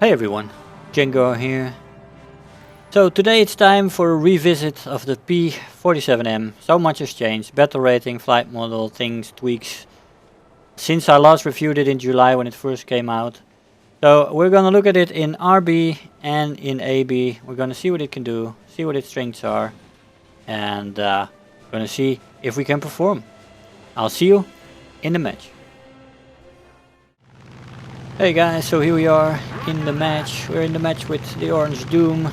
Hey everyone, Django here. So today it's time for a revisit of the P-47M. So much has changed, battle rating, flight model, things, tweaks, since I last reviewed it in July when it first came out. So we're gonna look at it in RB and in AB. We're gonna see what it can do, see what its strengths are, and gonna see if we can perform. I'll see you in the match. Hey guys, so here we are in the match. We're in the match with the Orange Doom.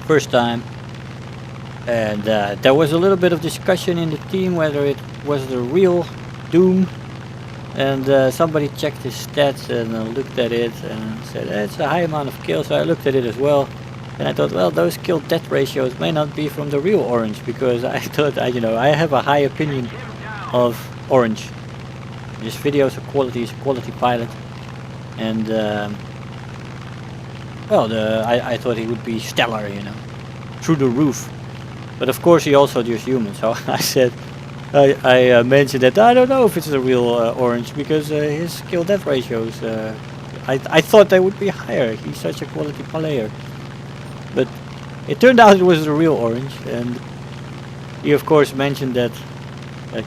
First time. And there was a little bit of discussion in the team whether it was the real Doom. And somebody checked his stats and looked at it and said it's a high amount of kills. So I looked at it as well. And I thought, well, those kill-death ratios may not be from the real Orange, because I thought, I have a high opinion of Orange. This video is a quality pilot, and I thought he would be stellar, through the roof. But of course he also just human. So I said, I mentioned that I don't know if it's the real Orange, because his kill-death ratios, I thought they would be higher. He's such a quality player. But it turned out it was the real Orange, and he of course mentioned that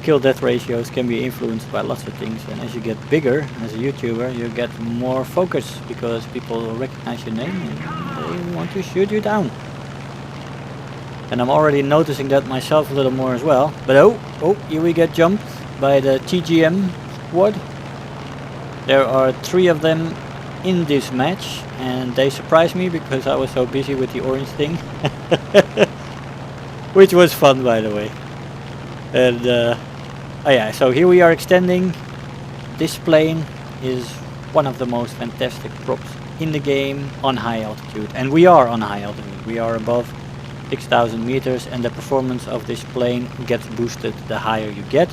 kill-death ratios can be influenced by lots of things, and as you get bigger as a YouTuber, you get more focus because people recognize your name and they want to shoot you down. And I'm already noticing that myself a little more as well. But oh, here we get jumped by the TGM squad. There are 3 of them in this match, and they surprised me because I was so busy with the orange thing. Which was fun, by the way. And oh yeah, so here we are extending. This plane is one of the most fantastic props in the game on high altitude, and we are on high altitude. We are above 6,000 meters, and the performance of this plane gets boosted the higher you get.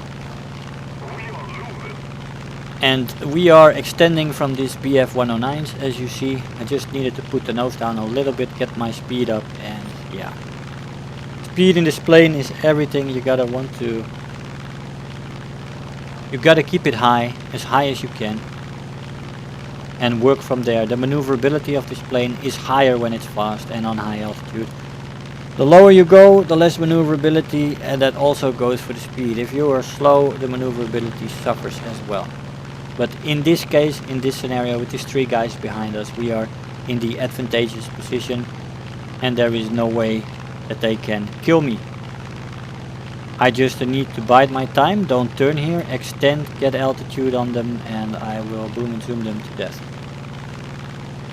And we are extending from these BF-109s, as you see. I just needed to put the nose down a little bit, get my speed up, and yeah. Speed in this plane is everything. You gotta keep it high as you can, and work from there. The maneuverability of this plane is higher when it's fast and on high altitude. The lower you go, the less maneuverability, and that also goes for the speed. If you are slow, the maneuverability suffers as well. But in this case, in this scenario, with these 3 guys behind us, we are in the advantageous position, and there is no way that they can kill me. I just need to bide my time, don't turn here, extend, get altitude on them, and I will boom and zoom them to death.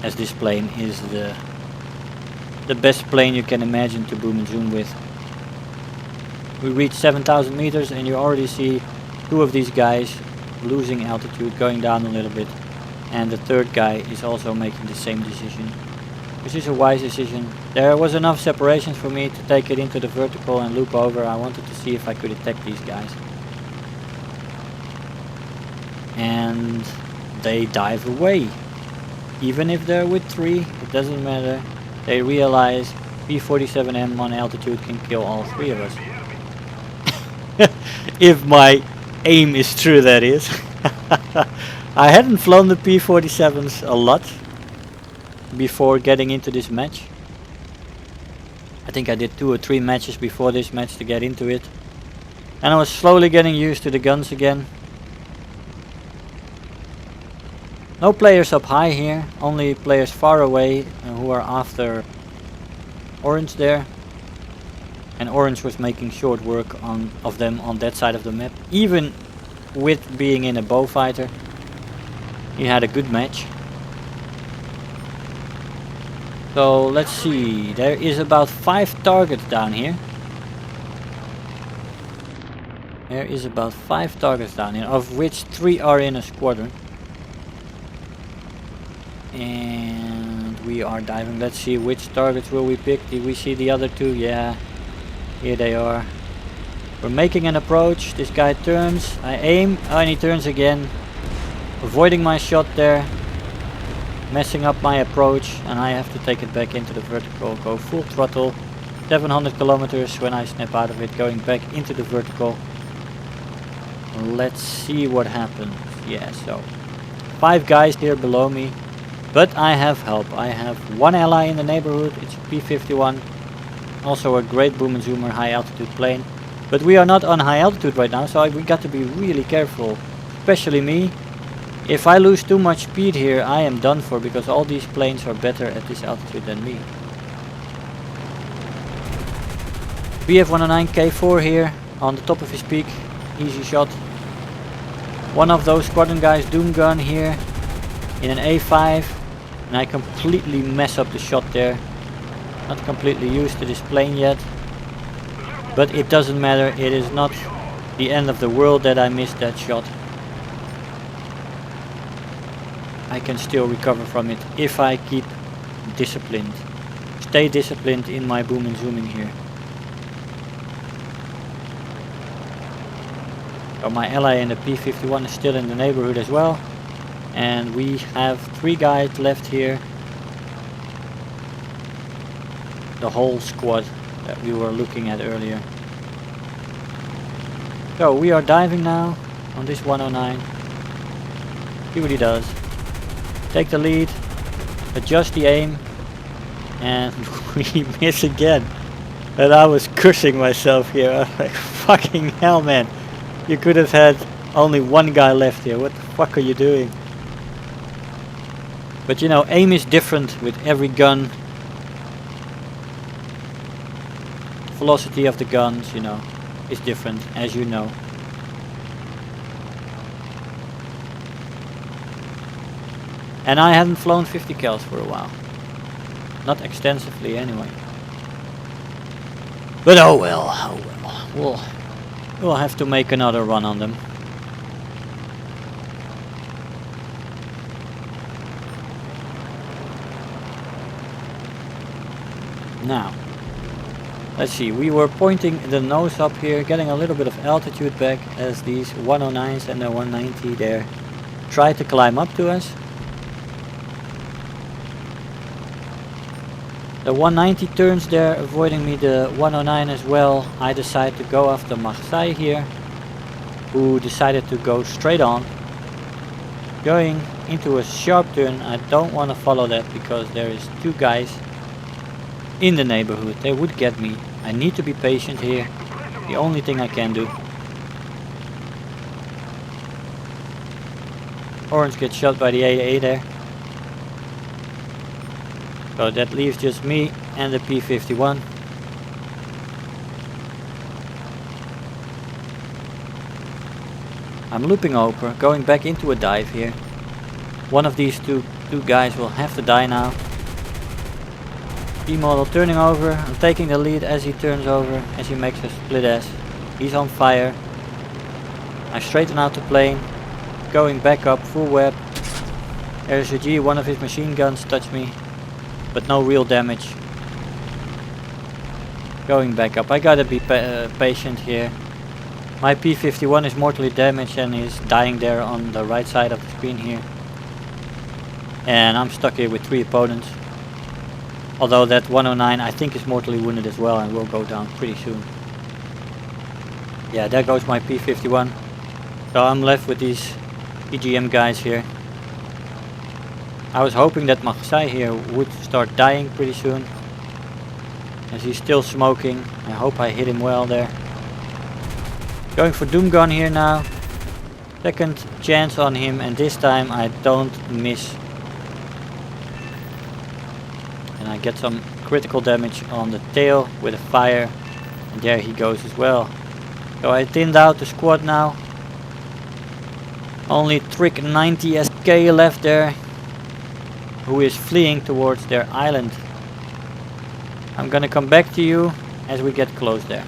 As this plane is the best plane you can imagine to boom and zoom with. We reach 7,000 meters and you already see 2 of these guys losing altitude, going down a little bit, and the 3rd guy is also making the same decision, which is a wise decision. There was enough separation for me to take it into the vertical and loop over. I wanted to see if I could attack these guys. And they dive away. Even if they're with 3, it doesn't matter. They realize P-47M on altitude can kill all 3 of us. If my aim is true, that is. I hadn't flown the P-47s a lot before getting into this match. I think I did 2 or 3 matches before this match to get into it, and I was slowly getting used to the guns again. No players up high here, only players far away who are after Orange there. And Orange was making short work of them on that side of the map, even with being in a bow fighter. He had a good match. So let's see, there is about 5 targets down here. There is about 5 targets down here, of which 3 are in a squadron. And we are diving. Let's see which targets will we pick. Did we see the other 2? Yeah, here they are. We're making an approach. This guy turns. I aim, and he turns again, avoiding my shot there, messing up my approach, and I have to take it back into the vertical, go full throttle, 700 kilometers when I snap out of it, going back into the vertical. Let's see what happens. Yeah, so 5 guys here below me. But I have help. I have one ally in the neighborhood. It's a P-51. Also a great boom and zoomer high altitude plane. But we are not on high altitude right now, so we got to be really careful. Especially me. If I lose too much speed here, I am done for, because all these planes are better at this altitude than me. BF-109 K4 here on the top of his peak. Easy shot. One of those squadron guys doom gun here in an A5, and I completely mess up the shot there. Not completely used to this plane yet, but it doesn't matter. It is not the end of the world that I missed that shot. I can still recover from it if I keep disciplined. Stay disciplined in my boom and zooming here. So my ally in the P-51 is still in the neighborhood as well. And we have 3 guys left here. The whole squad that we were looking at earlier. So we are diving now on this 109. See what he does. Take the lead, adjust the aim, and we miss again. And I was cursing myself here. I was like, fucking hell, man. You could have had only one guy left here. What the fuck are you doing? But you know, aim is different with every gun. Velocity of the guns, you know, is different, as you know. And I hadn't flown 50 cals for a while. Not extensively anyway. But oh well, oh well. We'll have to make another run on them. Now, let's see, we were pointing the nose up here, getting a little bit of altitude back as these 109s and the 190 there try to climb up to us. The 190 turns there, avoiding me the 109 as well. I decide to go after Marseille here, who decided to go straight on. Going into a sharp turn, I don't want to follow that because there is 2 guys in the neighborhood. They would get me. I need to be patient here. The only thing I can do. Orange gets shot by the AA there. So that leaves just me and the P-51. I'm looping over, going back into a dive here. One of these two guys will have to die now. P-model turning over. I'm taking the lead as he turns over, as he makes a split S. He's on fire. I straighten out the plane, going back up, full web. There's a G, one of his machine guns touched me, but no real damage. Going back up. I gotta be patient here. My P-51 is mortally damaged and is dying there on the right side of the screen here. And I'm stuck here with 3 opponents. Although that 109 I think is mortally wounded as well and will go down pretty soon. Yeah, there goes my P-51. So I'm left with these EGM guys here. I was hoping that Marseille here would start dying pretty soon, as he's still smoking. I hope I hit him well there. Going for Doom Gun here now. Second chance on him, and this time I don't miss. And I get some critical damage on the tail with a fire, and there he goes as well. So I thinned out the squad now. Only Trick 90 SK left there, who is fleeing towards their island. I'm gonna come back to you as we get close there.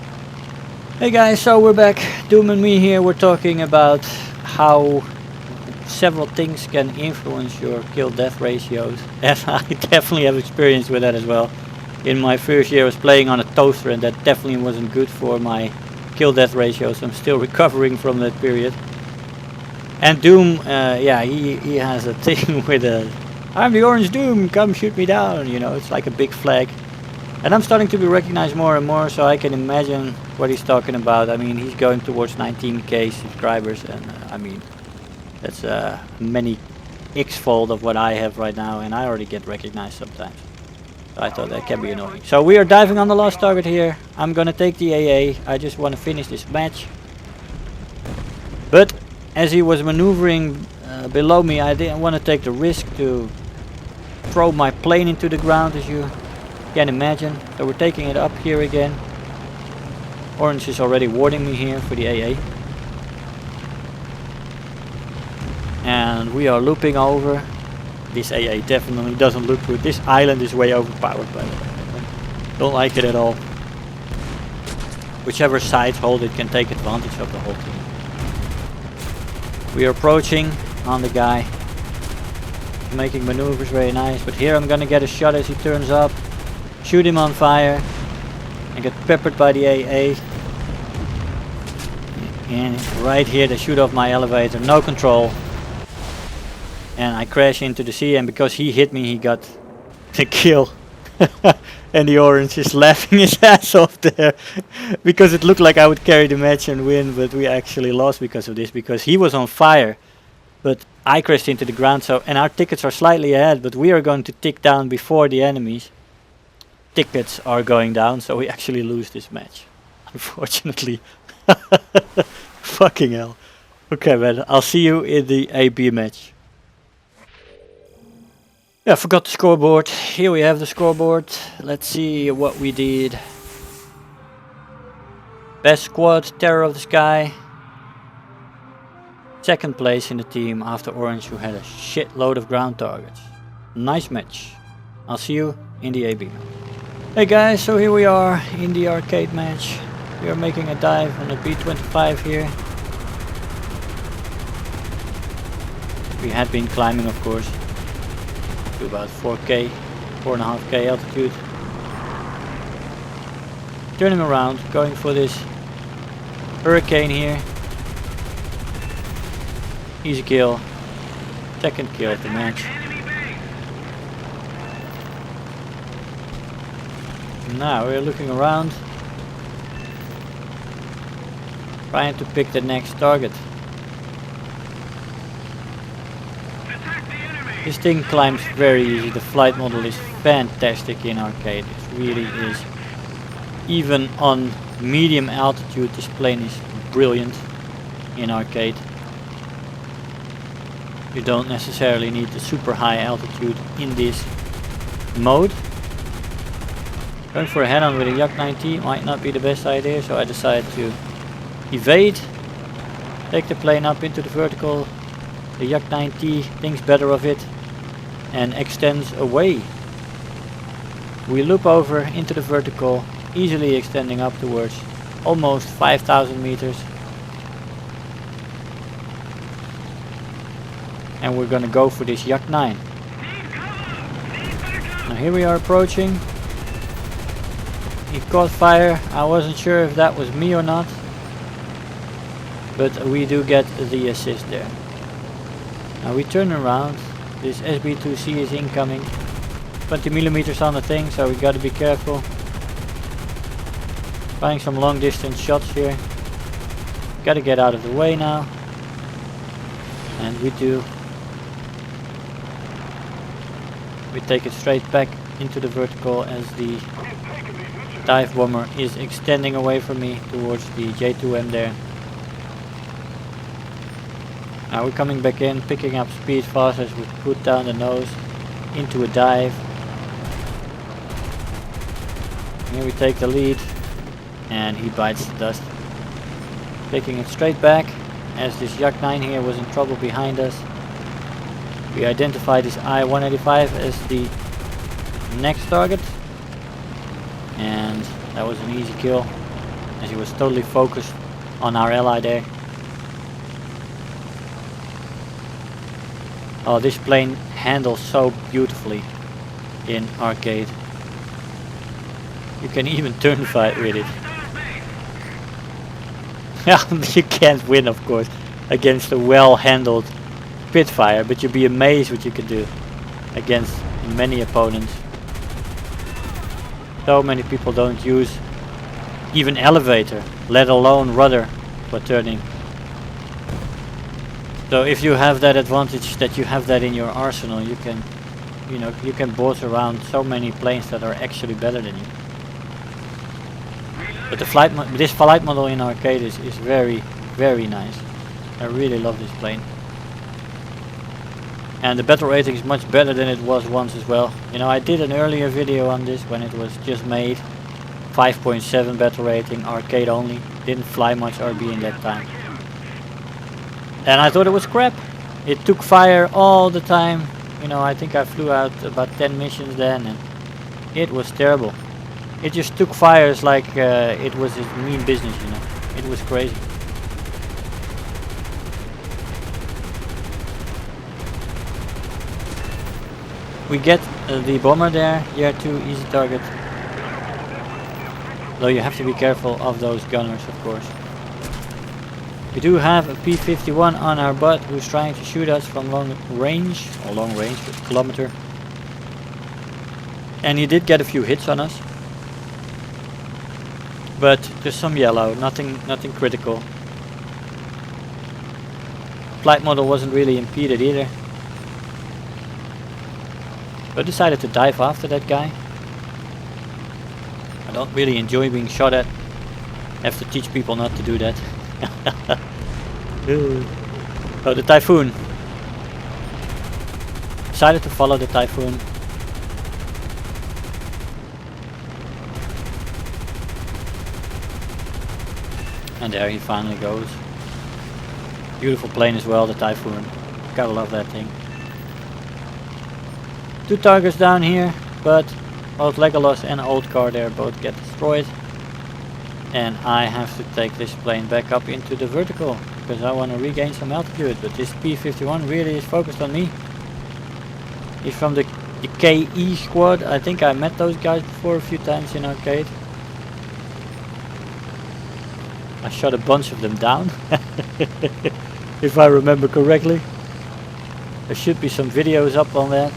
Hey guys, so we're back. Doom and me here. We're talking about how several things can influence your kill-death ratios. And I definitely have experience with that as well. In my first year I was playing on a toaster, and that definitely wasn't good for my kill-death ratios. I'm still recovering from that period. And Doom, yeah, he has a thing with a "I'm the Orange Doom, come shoot me down," you know, it's like a big flag. And I'm starting to be recognized more and more, so I can imagine what he's talking about. I mean, he's going towards 19k subscribers, and I mean, that's many X-fold of what I have right now, and I already get recognized sometimes. So I thought that can be annoying. So we are diving on the last target here. I'm gonna take the AA. I just want to finish this match. But as he was maneuvering below me, I didn't want to take the risk to throw my plane into the ground, as you can imagine. So we're taking it up here again. Orange is already warding me here for the AA. And we are looping over. This AA definitely doesn't look good. This island is way overpowered, by the way. Don't like it at all. Whichever side hold it can take advantage of the whole thing. We are approaching on the guy. Making maneuvers very nice. But here I'm gonna get a shot as he turns up. Shoot him on fire. And get peppered by the AA. And right here they shoot off my elevator. No control. And I crash into the sea, and because he hit me, he got the kill. And the orange is laughing his ass off there. Because it looked like I would carry the match and win, but we actually lost because of this. Because he was on fire, but I crashed into the ground. So, and our tickets are slightly ahead, but we are going to tick down before the enemies. Tickets are going down, so we actually lose this match. Unfortunately. Fucking hell. Okay, man, I'll see you in the AB match. Yeah, I forgot the scoreboard. Here we have the scoreboard. Let's see what we did. Best squad, Terror of the Sky. Second place in the team after Orange, who had a shitload of ground targets. Nice match. I'll see you in the AB match. Hey guys, so here we are in the arcade match. We are making a dive on the B-25 here. We had been climbing, of course, to about 4K, 4.5K altitude. Turning around, going for this hurricane here. Easy kill. Second kill of the match. Now we're looking around, trying to pick the next target. This thing climbs very easy. The flight model is fantastic in arcade. It really is. Even on medium altitude, this plane is brilliant in arcade. You don't necessarily need the super high altitude in this mode. Going for a head-on with a Yak 9T might not be the best idea, so I decided to evade, take the plane up into the vertical. The Yak 9T thinks better of it and extends away. We loop over into the vertical, easily extending up towards almost 5,000 meters. And we're gonna go for this Yak 9. Now here we are approaching. He caught fire. I wasn't sure if that was me or not, but we do get the assist there. Now we turn around. This SB2C is incoming. 20 millimeters on the thing, so we gotta be careful. Trying some long distance shots here. Gotta get out of the way now. And we do. We take it straight back into the vertical as the dive bomber is extending away from me towards the J2M there. Now we're coming back in, picking up speed fast as we put down the nose into a dive. Here we take the lead and he bites the dust. Taking it straight back as this Yak 9 here was in trouble behind us. We identify this I-185 as the next target. And that was an easy kill as he was totally focused on our ally there. Oh, this plane handles so beautifully in arcade. You can even turn fight with it. You can't win, of course, against a well-handled Spitfire, but you'd be amazed what you can do against many opponents. So many people don't use even elevator, let alone rudder for turning. So if you have that advantage that you have that in your arsenal, you can, you know, you can boss around so many planes that are actually better than you. But this flight model in arcade is very, very nice. I really love this plane. And the battle rating is much better than it was once as well. You know, I did an earlier video on this when it was just made. 5.7 battle rating, arcade only. Didn't fly much RB in that time. And I thought it was crap. It took fire all the time. You know, I think I flew out about 10 missions then, and it was terrible. It just took fires like it was a mean business, you know. It was crazy. We get the bomber there, year 2, easy target. Though you have to be careful of those gunners, of course. We do have a P-51 on our butt who's trying to shoot us from long range, but kilometer. And he did get a few hits on us. But just some yellow, nothing critical. Flight model wasn't really impeded either. But I decided to dive after that guy. I don't really enjoy being shot at. Have to teach people not to do that. Oh, the Typhoon. Decided to follow the Typhoon. And there he finally goes. Beautiful plane as well, the Typhoon. Gotta love that thing. 2 targets down here, but both Legolas and Old Car there both get destroyed. And I have to take this plane back up into the vertical because I want to regain some altitude. But this P-51 really is focused on me. He's from the KE squad. I think I met those guys before a few times in arcade. I shot a bunch of them down. If I remember correctly. There should be some videos up on that.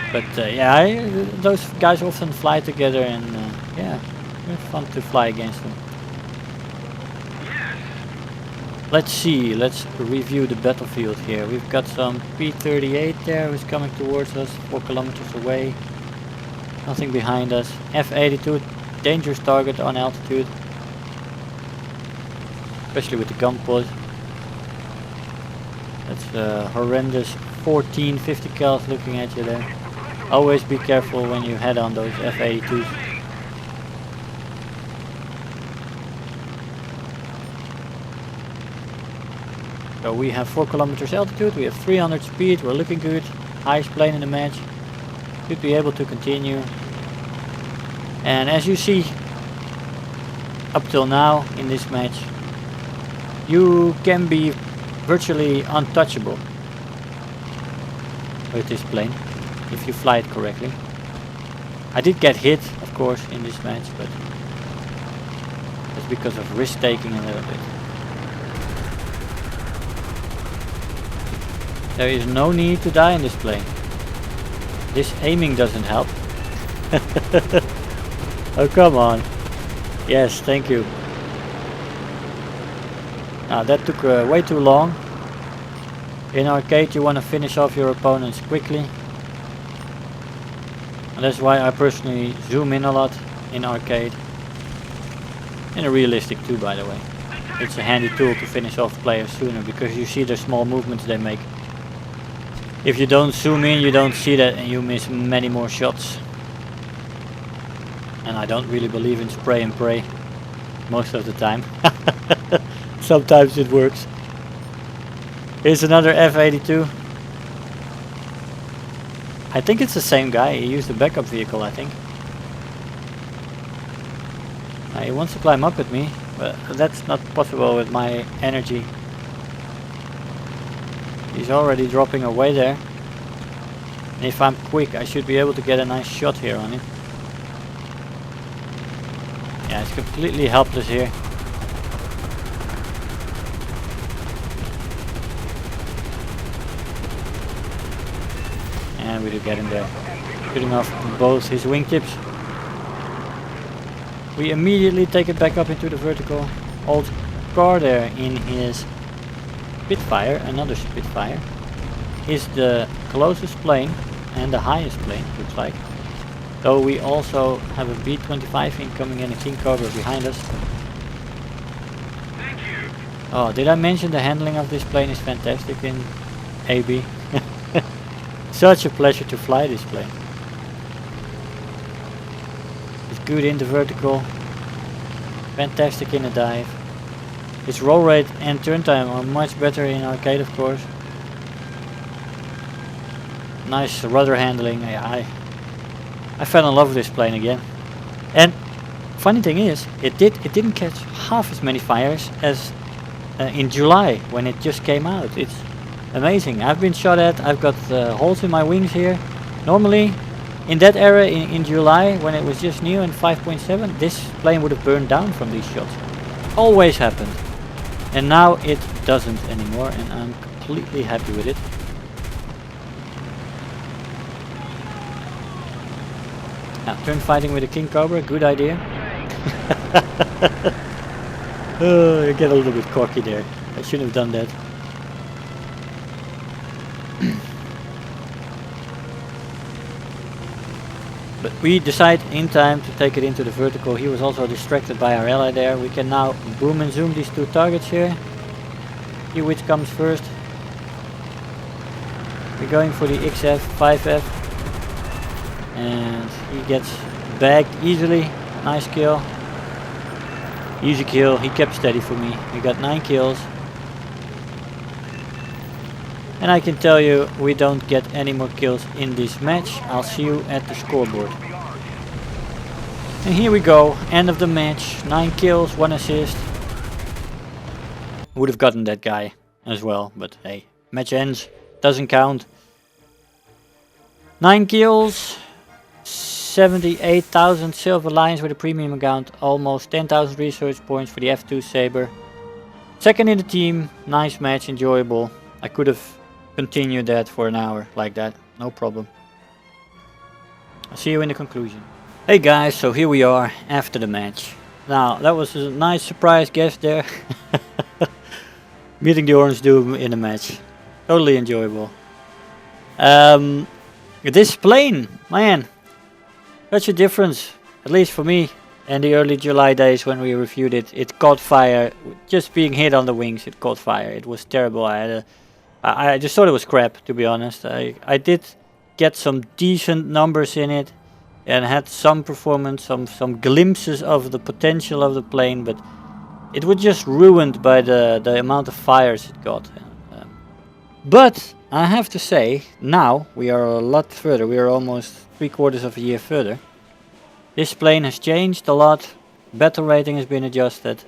But yeah, those guys often fly together, and yeah, it's fun to fly against them. Let's see, let's review the battlefield here. We've got some P-38 there who's coming towards us, 4 kilometers away. Nothing behind us. F-82, dangerous target on altitude. Especially with the gun pod. That's a horrendous 1450 cals looking at you there. Always be careful when you head on those F-82s. So we have 4 kilometers altitude, we have 300 speed, we're looking good. Highest plane in the match. Should be able to continue. And as you see, up till now in this match, you can be virtually untouchable with this plane. If you fly it correctly. I did get hit, of course, in this match, but that's because of risk taking a little bit. There is no need to die in this plane. This aiming doesn't help. Oh, come on. Yes, thank you. Now that took way too long. In arcade you want to finish off your opponents quickly. And that's why I personally zoom in a lot in arcade. In a realistic too, by the way. It's a handy tool to finish off players sooner because you see the small movements they make. If you don't zoom in, you don't see that and you miss many more shots. And I don't really believe in spray and pray most of the time. Sometimes it works. Here's another F-82. I think it's the same guy. He used a backup vehicle, I think. He wants to climb up with me, but that's not possible with my energy. He's already dropping away there. And if I'm quick, I should be able to get a nice shot here on him. Yeah, it's completely helpless here. And we do get him there. Shooting off both his wingtips. We immediately take it back up into the vertical. old car there in his Spitfire, another Spitfire, is the closest plane and the highest plane, looks like. So we also have a B-25 incoming and a King Cobra behind us. Thank you. Oh, did I mention the handling of this plane is fantastic in AB? Such a pleasure to fly this plane. It's good in the vertical, fantastic in the dive. Its roll rate and turn time are much better in arcade, of course. Nice rudder handling. I fell in love with this plane again. And funny thing is, it didn't catch half as many fires as in July when it just came out. It's amazing. I've been shot at. I've got holes in my wings here. Normally, in that era in July when it was just new and 5.7, this plane would have burned down from these shots. Always happened. And now it doesn't anymore, and I'm completely happy with it. Now, turn fighting with a King Cobra, good idea. Oh, I get a little bit cocky there. I shouldn't have done that. But we decide in time to take it into the vertical. He was also distracted by our ally there. We can now boom and zoom these two targets here. See which comes first. We're going for the XF, 5F. And he gets bagged easily. Nice kill. Easy kill. He kept steady for me. We got 9 kills. And I can tell you, we don't get any more kills in this match. I'll see you at the scoreboard. And here we go, end of the match. 9 kills, 1 assist. Would have gotten that guy as well, but hey, match ends, doesn't count. 9 kills, 78,000 silver lions with a premium account, almost 10,000 research points for the F2 Saber. Second in the team, nice match, enjoyable. I could have continue that for an hour like that, no problem. I'll see you in the conclusion. Hey guys, so here we are after the match. Now that was a nice surprise guest there. Meeting the Orange Doom in a match. Totally enjoyable. This plane, man, such a difference, at least for me. In the early July days when we reviewed it, it caught fire. Just being hit on the wings, it caught fire. It was terrible. I just thought it was crap, to be honest. I did get some decent numbers in it and had some performance, some glimpses of the potential of the plane, but it was just ruined by the amount of fires it got. But I have to say, now we are a lot further. We are almost 3/4 of a year further. This plane has changed a lot. Battle rating has been adjusted.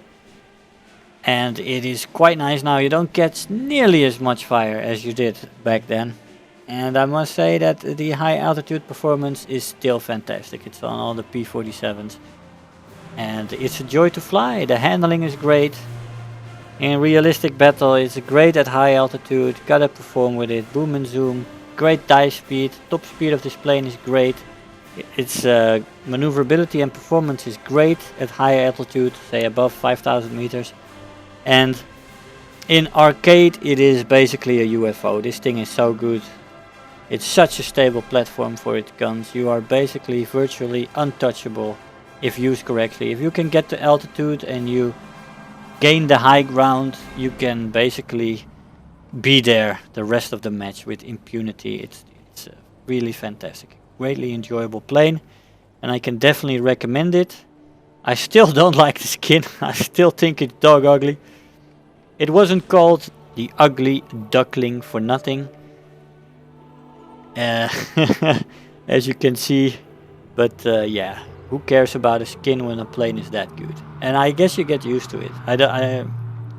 And it is quite nice now. You don't get nearly as much fire as you did back then. And I must say that the high altitude performance is still fantastic. It's on all the P-47s. And it's a joy to fly. The handling is great. In realistic battle, it's great at high altitude. Gotta perform with it. Boom and zoom. Great dive speed. Top speed of this plane is great. Its maneuverability and performance is great at high altitude, say above 5,000 meters. And in arcade it is basically a UFO. This thing is so good. It's such a stable platform for its guns. You are basically virtually untouchable if used correctly. If you can get to altitude and you gain the high ground, you can basically be there the rest of the match with impunity. It's really fantastic. Greatly enjoyable plane, and I can definitely recommend it. I still don't like the skin. I still think it's dog ugly. It wasn't called the Ugly Duckling for nothing. As you can see. But yeah, who cares about a skin when a plane is that good? And I guess you get used to it. I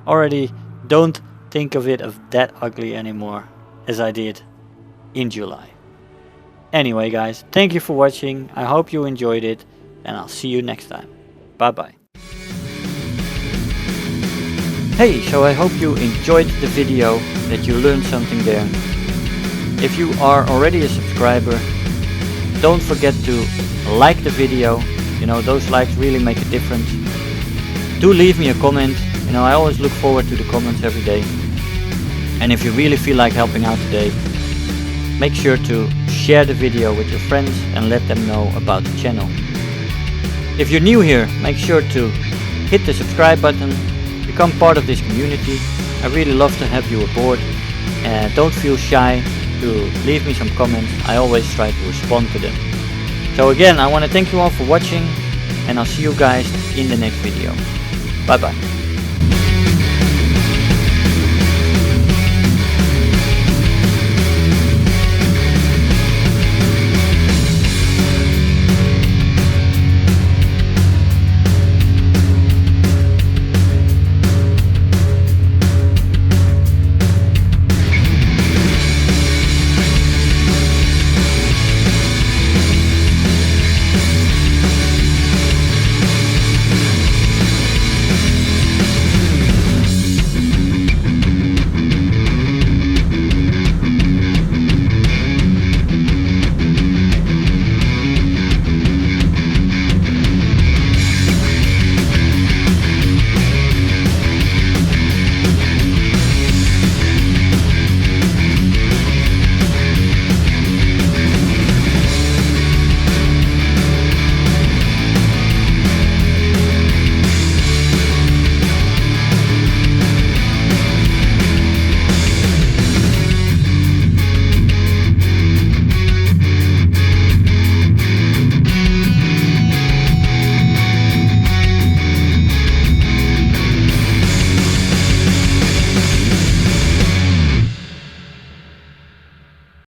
already don't think of it as that ugly anymore as I did in July. Anyway guys, thank you for watching. I hope you enjoyed it, and I'll see you next time. Bye bye. Hey, so I hope you enjoyed the video, that you learned something there. If you are already a subscriber, don't forget to like the video. You know, those likes really make a difference. Do leave me a comment You know, I always look forward to the comments every day. And if you really feel like helping out today, make sure to share the video with your friends and let them know about the channel. If you're new here, make sure to hit the subscribe button, become part of this community. I really love to have you aboard. Don't feel shy to leave me some comments. I always try to respond to them. So again, I want to thank you all for watching, and I'll see you guys in the next video. Bye bye.